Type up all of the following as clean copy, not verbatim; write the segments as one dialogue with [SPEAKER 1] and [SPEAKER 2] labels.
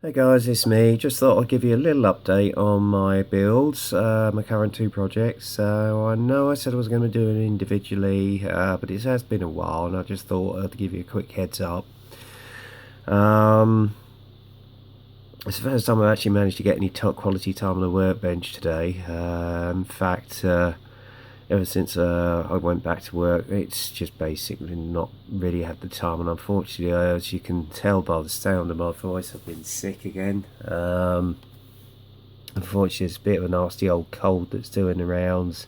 [SPEAKER 1] Hey guys, it's me. Just thought I'd give you a little update on my builds, my current two projects. So I know I said I was going to do it individually, but it has been a while, and I just thought I'd give you a quick heads up. Um, it's the first time I've actually managed to get any top quality time on the workbench today. In fact, ever since I went back to work, it's just basically not really had the time, and unfortunately, as you can tell by the sound of my voice, I've been sick again. Unfortunately, it's a bit of a nasty old cold that's doing the rounds,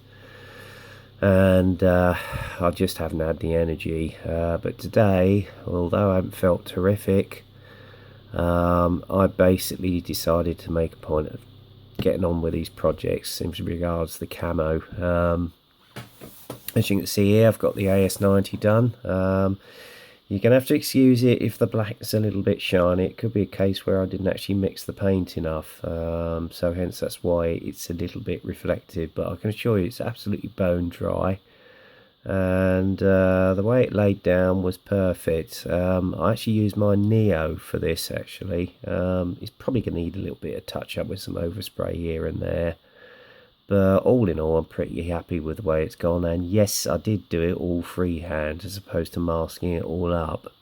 [SPEAKER 1] and I just haven't had the energy. But today, although I haven't felt terrific, I basically decided to make a point of getting on with these projects in regards to the camo. As you can see here, I've got the AS90 done. You're going to have to excuse it if the black's a little bit shiny. It could be a case where I didn't actually mix the paint enough, so hence that's why it's a little bit reflective, but I can assure you it's absolutely bone dry, and the way it laid down was perfect. I actually used my Neo for this actually. It's probably going to need a little bit of touch up with some overspray here and there, but all in all, I'm pretty happy with the way it's gone. And yes, I did do it all freehand as opposed to masking it all up.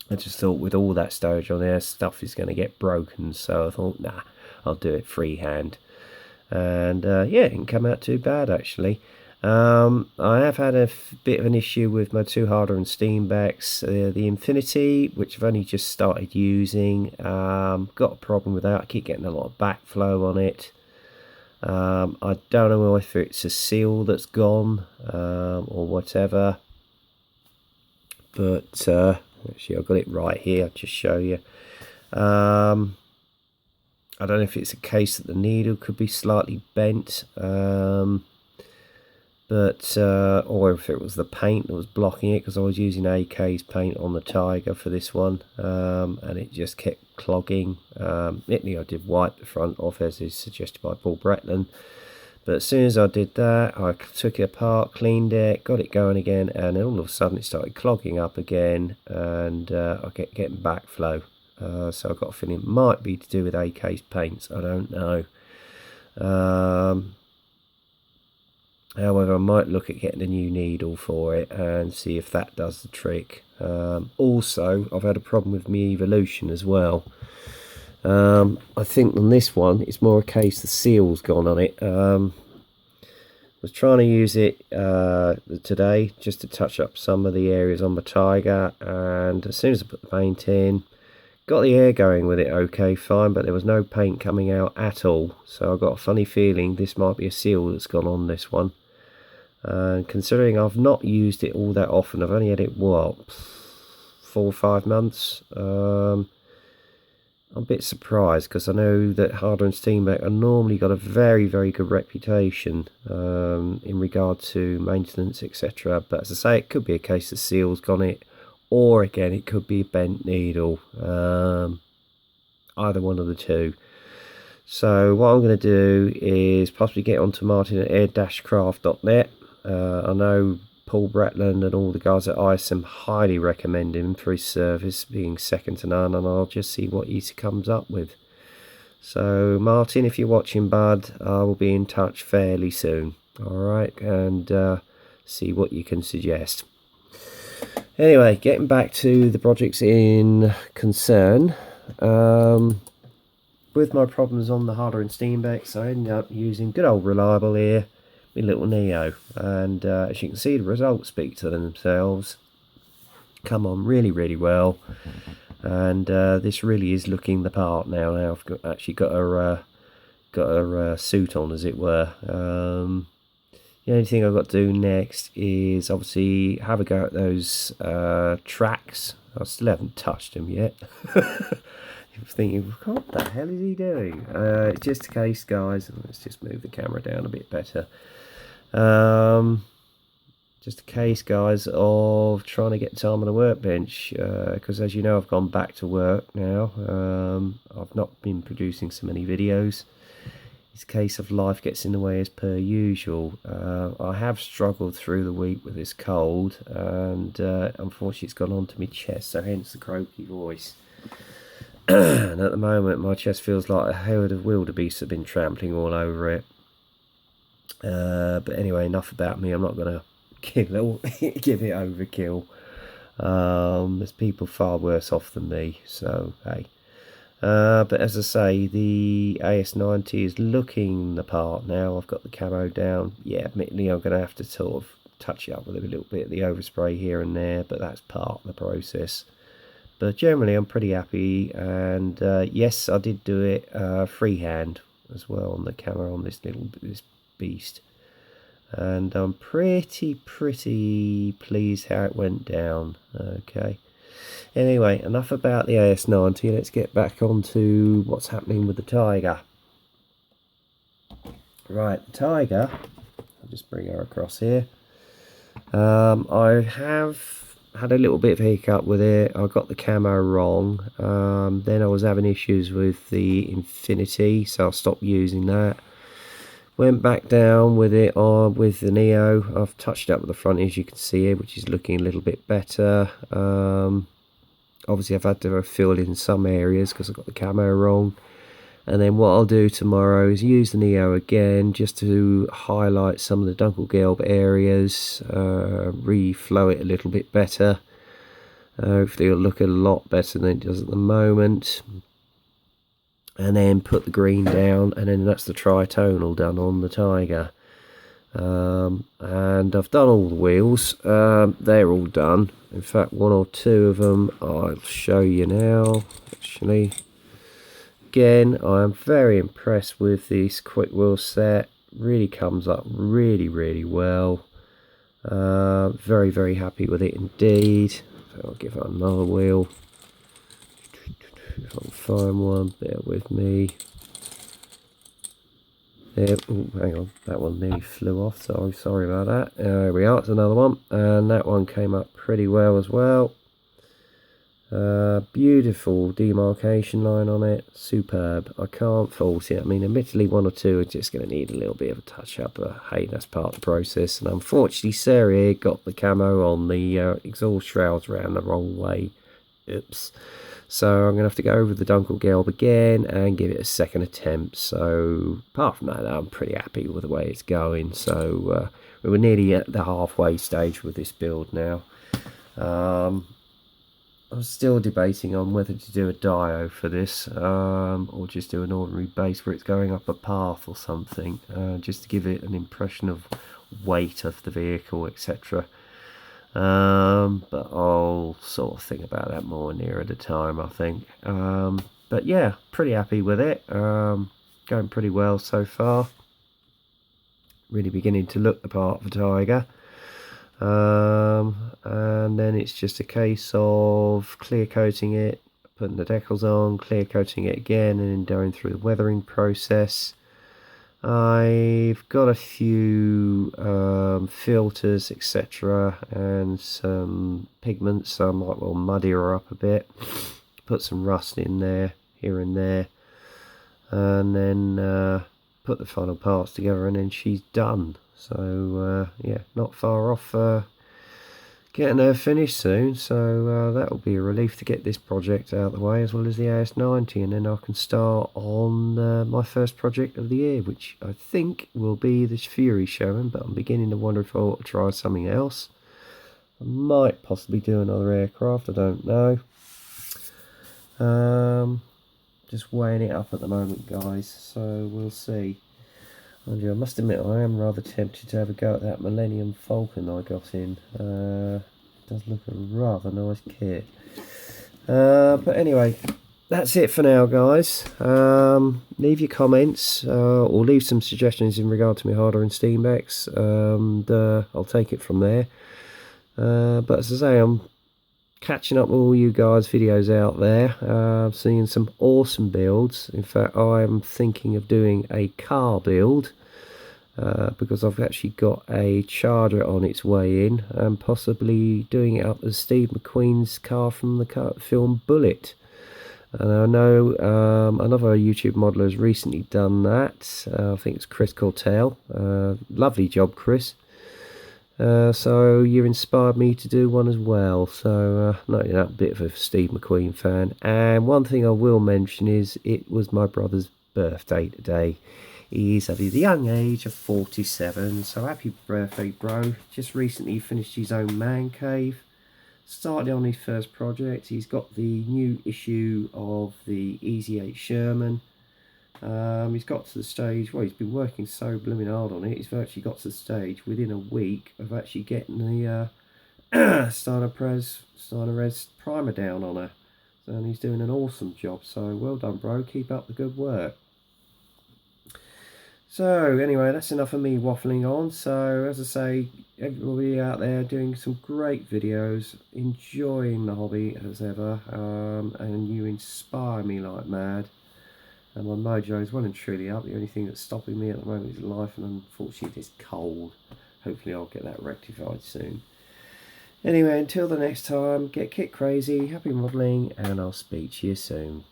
[SPEAKER 1] I just thought with all that stowage on there, stuff is going to get broken. So I thought, nah, I'll do it freehand. And yeah, it didn't come out too bad actually. I have had a bit of an issue with my two Harder and Steenbecks. The Infinity, which I've only just started using, got a problem with that. I keep getting a lot of backflow on it. I don't know if it's a seal that's gone or whatever, but actually I've got it right here. I'll just show you. I don't know if it's a case that the needle could be slightly bent, but or if it was the paint that was blocking it, because I was using AK's paint on the Tiger for this one, and it just kept clogging. Admittedly, I did wipe the front off as is suggested by Paul Bretland, but as soon as I did that, I took it apart, cleaned it, got it going again, and then all of a sudden it started clogging up again, and I kept getting backflow. So I've got a feeling it might be to do with AK's paints, I don't know. However, I might look at getting a new needle for it and see if that does the trick. Also, I've had a problem with my Evolution as well. I think on this one, it's more a case the seal's gone on it. Was trying to use it today just to touch up some of the areas on my Tiger, and as soon as I put the paint in, got the air going with it okay, fine, but there was no paint coming out at all. So I've got a funny feeling this might be a seal that's gone on this one. And considering I've not used it all that often, I've only had it, what, 4 or 5 months, I'm a bit surprised, because I know that Harder and Steenbeck are normally got a very, very good reputation in regard to maintenance, etc. But as I say, it could be a case the seal's gone it, or again, it could be a bent needle, either one of the two. So what I'm going to do is possibly get onto Martin at air-craft.net. I know Paul Bretland and all the guys at ISM highly recommend him for his service, being second to none, and I'll just see what he comes up with. So Martin, if you're watching, bud, I will be in touch fairly soon. Alright, and see what you can suggest. Anyway, getting back to the projects in concern. With my problems on the Harder and Steenbecks, I ended up using good old Reliable here, my little Neo, and as you can see, the results speak to themselves. Come on really, really well, and this really is looking the part now. I've actually got her suit on, as it were. The only thing I've got to do next is obviously have a go at those tracks. I still haven't touched them yet. You're thinking, what the hell is he doing? It's just a case, guys. Let's just move the camera down a bit better. Just a case, guys, of trying to get time on the workbench, because as you know, I've gone back to work now. I've not been producing so many videos. It's a case of life gets in the way as per usual. I have struggled through the week with this cold, and unfortunately it's gone on to my chest, so hence the croaky voice. And at the moment my chest feels like a herd of wildebeest have been trampling all over it. But anyway, enough about me. I'm not going to give it overkill. There's people far worse off than me, so hey. But as I say, the AS90 is looking the part now. I've got the camo down. Yeah, admittedly I'm going to have to sort of touch it up with a little bit of the overspray here and there, but that's part of the process. But generally I'm pretty happy, and yes, I did do it freehand as well on the camo on this beast, and I'm pretty pleased how it went down. Okay, anyway, enough about the AS90. Let's get back onto what's happening with the Tiger. Right, the Tiger, I'll just bring her across here. I have had a little bit of a hiccup with it. I got the camo wrong. Then I was having issues with the Infinity, so I stopped using that. Went back down with it with the Neo. I've touched up with the front, as you can see here, which is looking a little bit better. Obviously I've had to fill in some areas because I got the camo wrong. And then what I'll do tomorrow is use the Neo again just to highlight some of the Dunkelgelb areas, reflow it a little bit better. Hopefully it'll look a lot better than it does at the moment. And then put the green down, and then that's the tritonal done on the Tiger. And I've done all the wheels. They're all done. In fact, one or two of them I'll show you now, actually. Again, I am very impressed with this quick wheel set. Really comes up really well. Very happy with it indeed. So I'll give it another wheel. If I can find one, bear with me. There, ooh, hang on, that one nearly flew off. Sorry about that. There we are, it's another one, and that one came up pretty well as well. Beautiful demarcation line on it, superb. I can't fault it. I mean, admittedly one or two are just going to need a little bit of a touch up, but hey, that's part of the process. And unfortunately Sarah here got the camo on the exhaust shrouds around the wrong way. Oops. So I'm going to have to go over the Dunkelgelb again and give it a second attempt. So apart from that, I'm pretty happy with the way it's going. So we were nearly at the halfway stage with this build now. I'm still debating on whether to do a Dio for this, or just do an ordinary base where it's going up a path or something, just to give it an impression of weight of the vehicle, etc. But I'll sort of think about that more nearer the time, I think. But yeah, pretty happy with it. Going pretty well so far. Really beginning to look the part of a Tiger. And then it's just a case of clear coating it, putting the decals on, clear coating it again, and then going through the weathering process. I've got a few filters, etc., and some pigments, so I might well muddy her up a bit, put some rust in there, here and there, and then put the final parts together, and then she's done. So yeah, not far off getting her finished soon, so that will be a relief to get this project out of the way, as well as the AS90, and then I can start on my first project of the year, which I think will be this Fury showing, but I'm beginning to wonder if I ought to try something else. I might possibly do another aircraft, I don't know. Just weighing it up at the moment, guys, so we'll see. I must admit, I am rather tempted to have a go at that Millennium Falcon I got in. It does look a rather nice kit. But anyway, that's it for now, guys. Leave your comments, or leave some suggestions in regard to my Harder and Steambex, and I'll take it from there. But as I say, I'm catching up with all you guys' videos out there, seeing some awesome builds. In fact, I'm thinking of doing a car build, because I've actually got a Charger on its way in, and possibly doing it up as Steve McQueen's car from the film Bullet. And I know another YouTube modeler has recently done that. I think it's Chris Cortell. Lovely job, Chris. So you inspired me to do one as well. So not that bit of a Steve McQueen fan. And one thing I will mention is it was my brother's birthday today. He's at his young age of 47. So happy birthday, bro. Just recently finished his own man cave. Started on his first project. He's got the new issue of the Easy 8 Sherman. He's got to the stage, well, he's been working so blooming hard on it, he's virtually got to the stage within a week of actually getting the Steinar-Res primer down on her. And he's doing an awesome job, so well done, bro. Keep up the good work. So anyway, that's enough of me waffling on. So as I say, everybody out there doing some great videos, enjoying the hobby as ever, and you inspire me like mad. And my mojo is well and truly up. The only thing that's stopping me at the moment is life, and unfortunately it's cold. Hopefully I'll get that rectified soon. Anyway, until the next time, get kit crazy, happy modelling, and I'll speak to you soon.